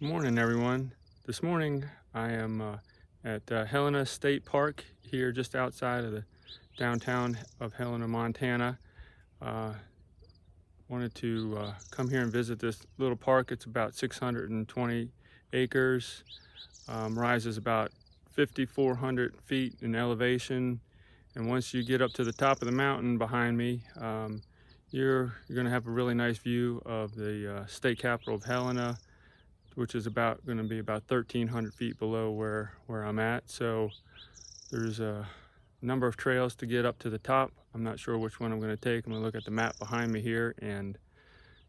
Good morning, everyone. This morning I am at Helena State Park here just outside of the downtown of Helena, Montana. Uh, Wanted to come here and visit this little park. It's about 620 acres, rises about 5,400 feet in elevation. And once you get up to the top of the mountain behind me, you're going to have a really nice view of the state capital of Helena, which is going to be about 1,300 feet below where I'm at. So there's a number of trails to get up to the top. I'm not sure which one I'm going to take. I'm going to look at the map behind me here and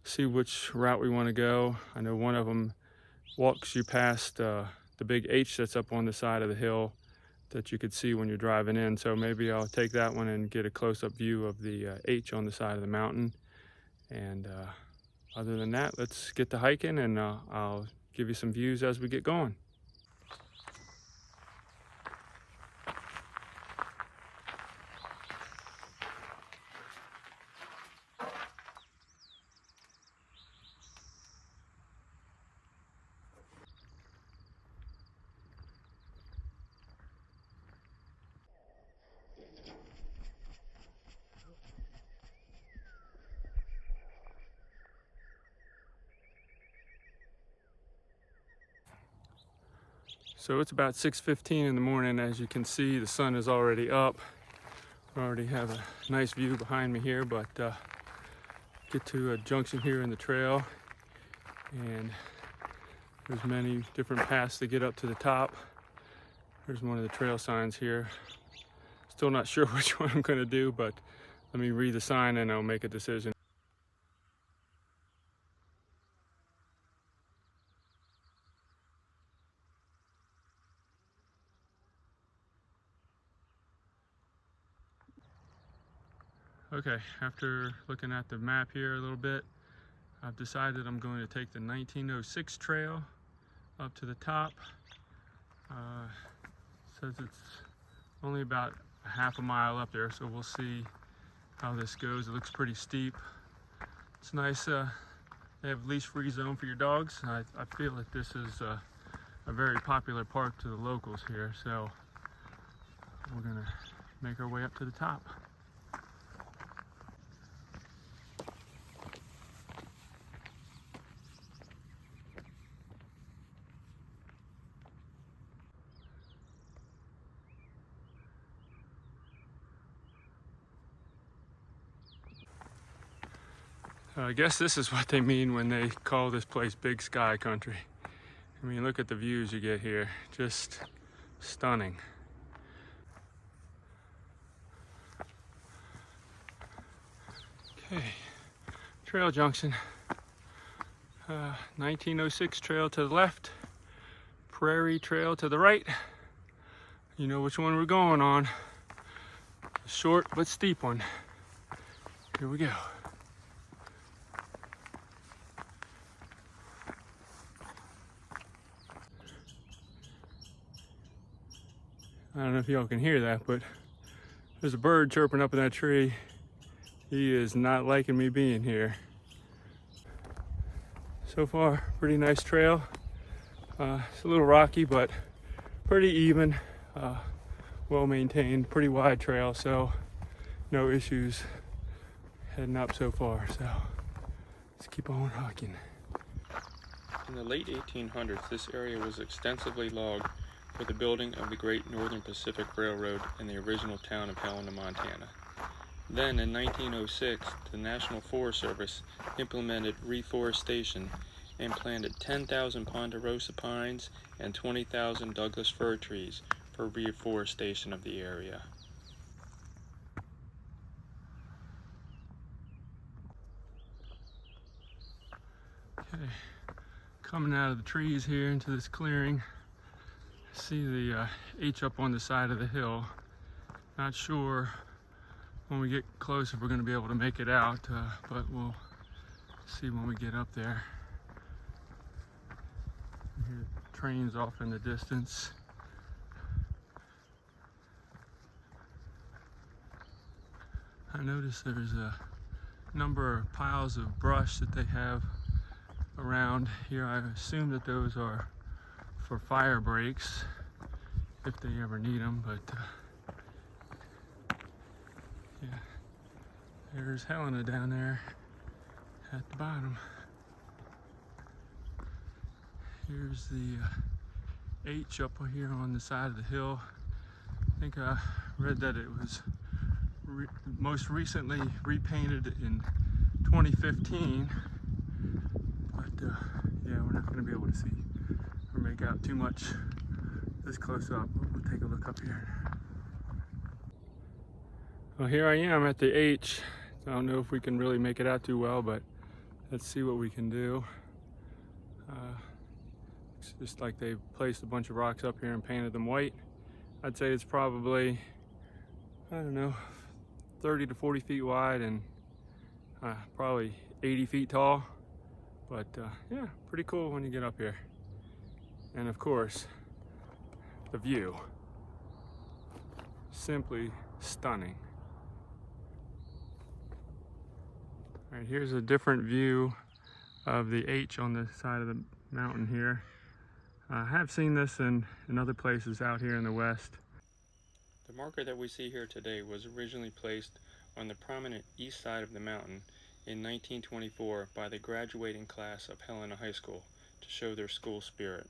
see which route we want to go. I know one of them walks you past the big H that's up on the side of the hill that you could see when you're driving in. So maybe I'll take that one and get a close-up view of the H on the side of the mountain. And other than that, let's get to hiking, and I'll give you some views as we get going. So it's about 6:15 in the morning. As you can see, the sun is already up. I already have a nice view behind me here, but get to a junction here in the trail, and there's many different paths to get up to the top. There's one of the trail signs here. Still not sure which one I'm going to do, but let me read the sign and I'll make a decision. Okay, after looking at the map here a little bit, I've decided I'm going to take the 1906 trail up to the top. Says it's only about a half a mile up there, so we'll see how this goes. It looks pretty steep. It's nice. They have leash-free zone for your dogs. I feel that this is a very popular park to the locals here, so we're gonna make our way up to the top. I guess this is what they mean when they call this place Big Sky Country. I mean, look at the views you get here. Just stunning. Okay, trail junction. 1906 trail to the left, Prairie Trail to the right. You know which one we're going on. A short but steep one. Here we go. I don't know if y'all can hear that, but there's a bird chirping up in that tree. He is not liking me being here. So far, pretty nice trail. It's a little rocky, but pretty even, well maintained, pretty wide trail, so no issues heading up so far. So let's keep on hiking. In the late 1800s, this area was extensively logged for the building of the Great Northern Pacific Railroad in the original town of Helena, Montana. Then, in 1906, the National Forest Service implemented reforestation and planted 10,000 ponderosa pines and 20,000 Douglas fir trees for reforestation of the area. Okay, coming out of the trees here into this clearing. See the H up on the side of the hill. Not sure when we get close if we're going to be able to make it out, but we'll see when we get up there. You hear trains off in the distance. I noticed there's a number of piles of brush that they have around here. I assume that those are for fire breaks if they ever need them, but yeah, there's Helena down there at the bottom. Here's the H up here on the side of the hill. I think I read that it was most recently repainted in 2015, but yeah, we're not going to be able to see or make out too much this close up. We'll take a look up here. Well, here I am at the H. I don't know if we can really make it out too well, but let's see what we can do. It's just like they placed a bunch of rocks up here and painted them white. I'd say it's probably, I don't know, 30 to 40 feet wide and probably 80 feet tall. But yeah, pretty cool when you get up here. And of course, the view. Simply stunning. All right, here's a different view of the H on the side of the mountain here. I have seen this in other places out here in the west. The marker that we see here today was originally placed on the prominent east side of the mountain in 1924 by the graduating class of Helena High School to show their school spirit.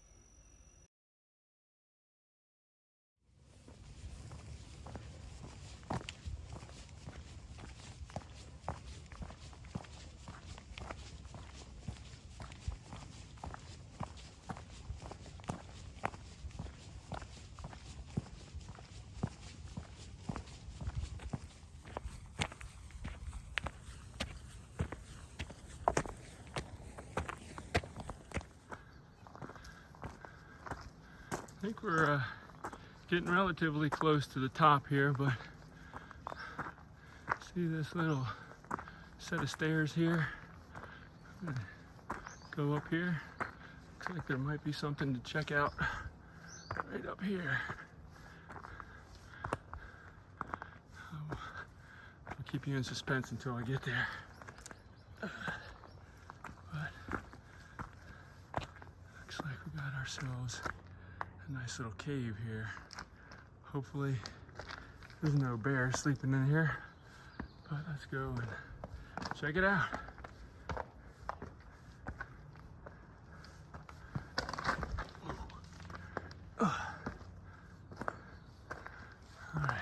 I think we're getting relatively close to the top here, but see this little set of stairs here? Go up here. Looks like there might be something to check out right up here. I'll keep you in suspense until I get there. But looks like we got ourselves a nice little cave here. Hopefully there's no bear sleeping in here, but let's go and check it out. All right.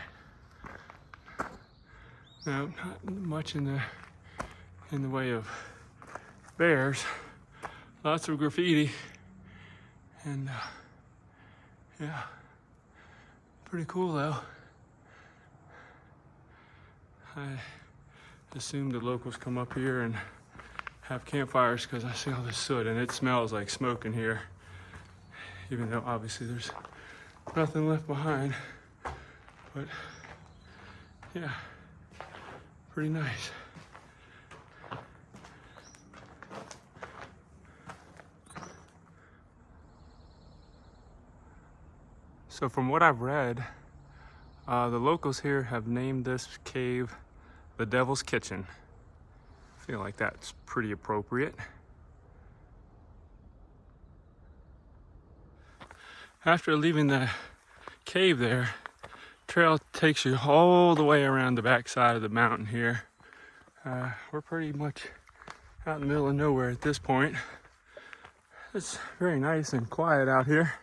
No, not much in the way of bears. Lots of graffiti, and yeah, pretty cool though. I assume the locals come up here and have campfires because I see all this soot and it smells like smoke in here, even though obviously there's nothing left behind. But yeah, pretty nice. So from what I've read, the locals here have named this cave the Devil's Kitchen. I feel like that's pretty appropriate. After leaving the cave there, trail takes you all the way around the back side of the mountain here. We're pretty much out in the middle of nowhere at this point. It's very nice and quiet out here.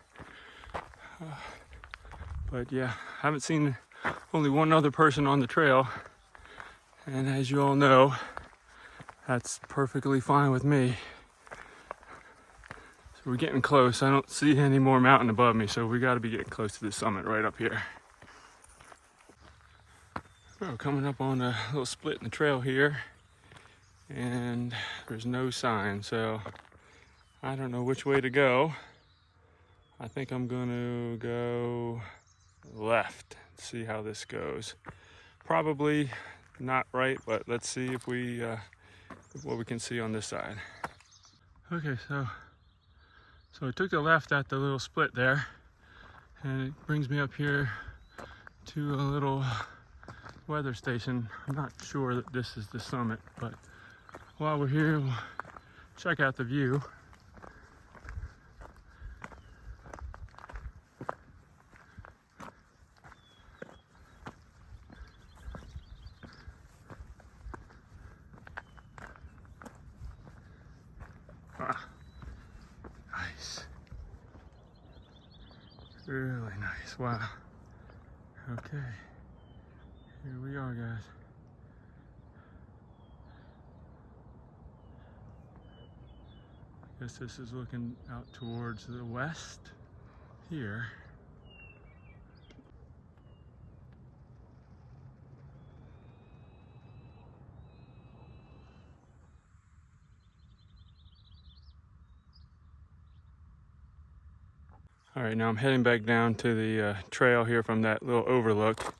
But yeah, I haven't seen only one other person on the trail. And as you all know, that's perfectly fine with me. So we're getting close. I don't see any more mountain above me, so we gotta be getting close to the summit right up here. We're coming up on a little split in the trail here, and there's no sign, so I don't know which way to go. I think I'm gonna go left, see how this goes. Probably not right, but let's see if we what we can see on this side. Okay, so I took the left at the little split there, and it brings me up here to a little weather station. I'm not sure that this is the summit, but while we're here, we'll check out the view. Really nice. Wow. Okay. Here we are, guys. I guess this is looking out towards the west here. All right, now I'm heading back down to the trail here from that little overlook,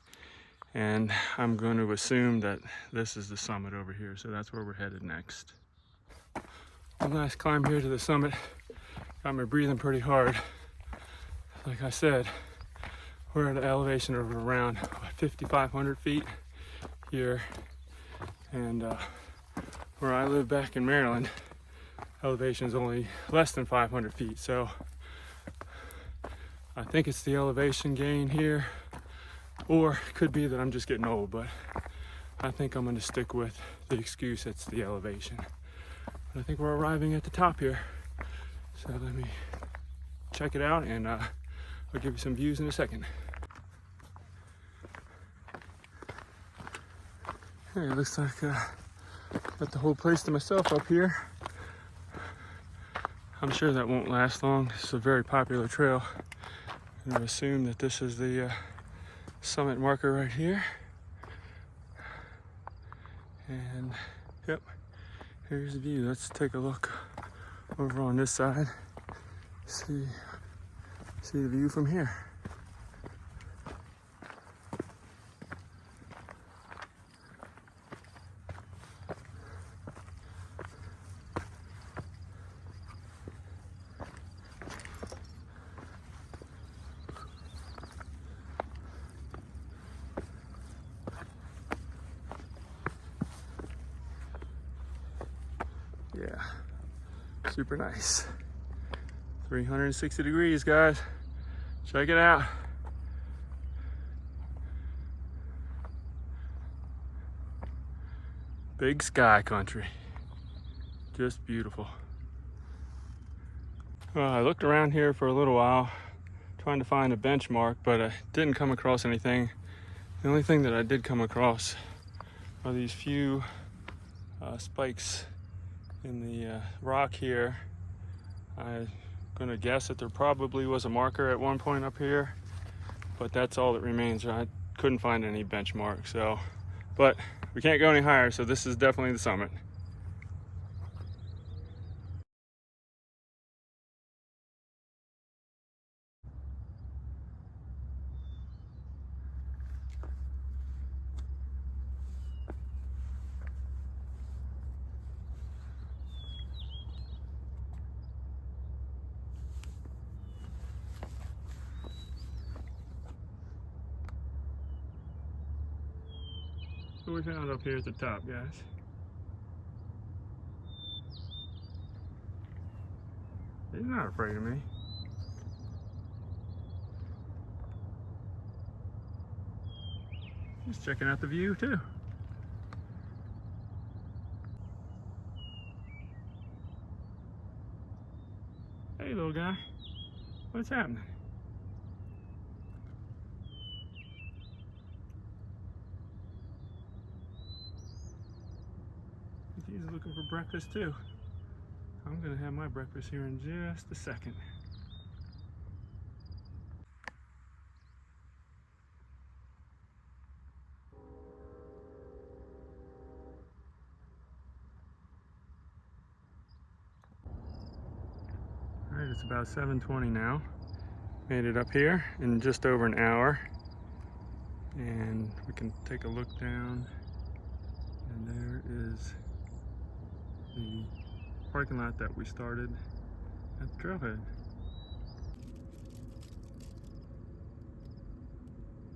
and I'm going to assume that this is the summit over here, so that's where we're headed next. One last climb here to the summit. Got me breathing pretty hard. Like I said, we're at an elevation of around 5,500 feet here, and where I live back in Maryland, elevation is only less than 500 feet, so I think it's the elevation gain here, or it could be that I'm just getting old, but I think I'm going to stick with the excuse it's the elevation. But I think we're arriving at the top here, so let me check it out, and I'll give you some views in a second. Hey, it looks like got the whole place to myself up here. I'm sure that won't last long. This is a very popular trail. I'm going to assume that this is the summit marker right here. And yep, here's the view. Let's take a look over on this side. See the view from here. Yeah, super nice. 360 degrees, guys. Check it out. Big sky country. Just beautiful. Well, I looked around here for a little while trying to find a benchmark, but I didn't come across anything. The only thing that I did come across are these few spikes in the rock here. I'm gonna guess that there probably was a marker at one point up here, but that's all that remains. I couldn't find any benchmark, so, but we can't go any higher, so this is definitely the summit. What we found up here at the top, guys. He's not afraid of me. He's checking out the view too. Hey, little guy. What's happening? He's looking for breakfast too. I'm gonna have my breakfast here in just a second. All right, it's about 7:20 now. Made it up here in just over an hour. And we can take a look down, and there is the parking lot that we started at the trailhead.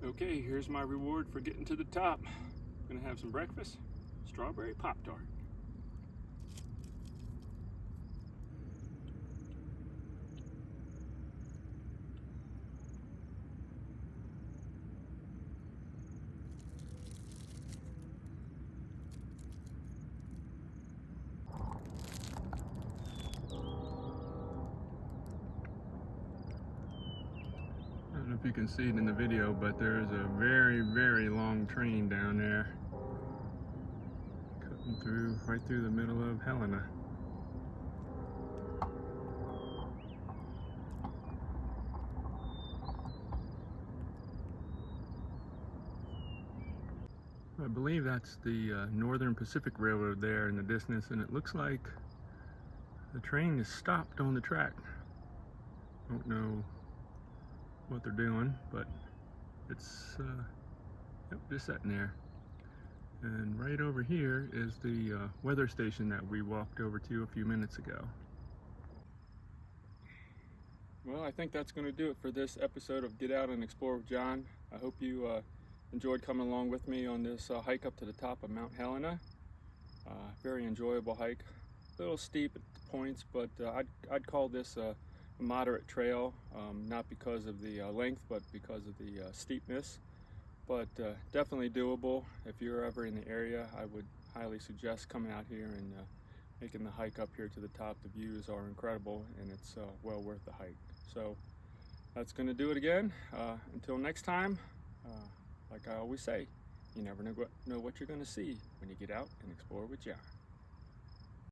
Okay, here's my reward for getting to the top. I'm gonna have some breakfast, strawberry Pop-Tart. you can see it in the video, but there's a very, very long train down there cutting through, right through the middle of Helena. I believe that's the Northern Pacific Railroad there in the distance, and it looks like the train is stopped on the track. Don't know what they're doing, but it's yep, just sitting there. And right over here is the weather station that we walked over to a few minutes ago. Well, I think that's going to do it for this episode of Get Out and Explore with John. I hope you enjoyed coming along with me on this hike up to the top of Mount Helena. Very enjoyable hike. A little steep at points, but I'd call this a moderate trail, not because of the length, but because of the steepness. But definitely doable. If you're ever in the area, I would highly suggest coming out here and making the hike up here to the top. The views are incredible, and it's well worth the hike. So that's going to do it again. Until next time, like I always say, you never know what you're going to see when you get out and explore with John.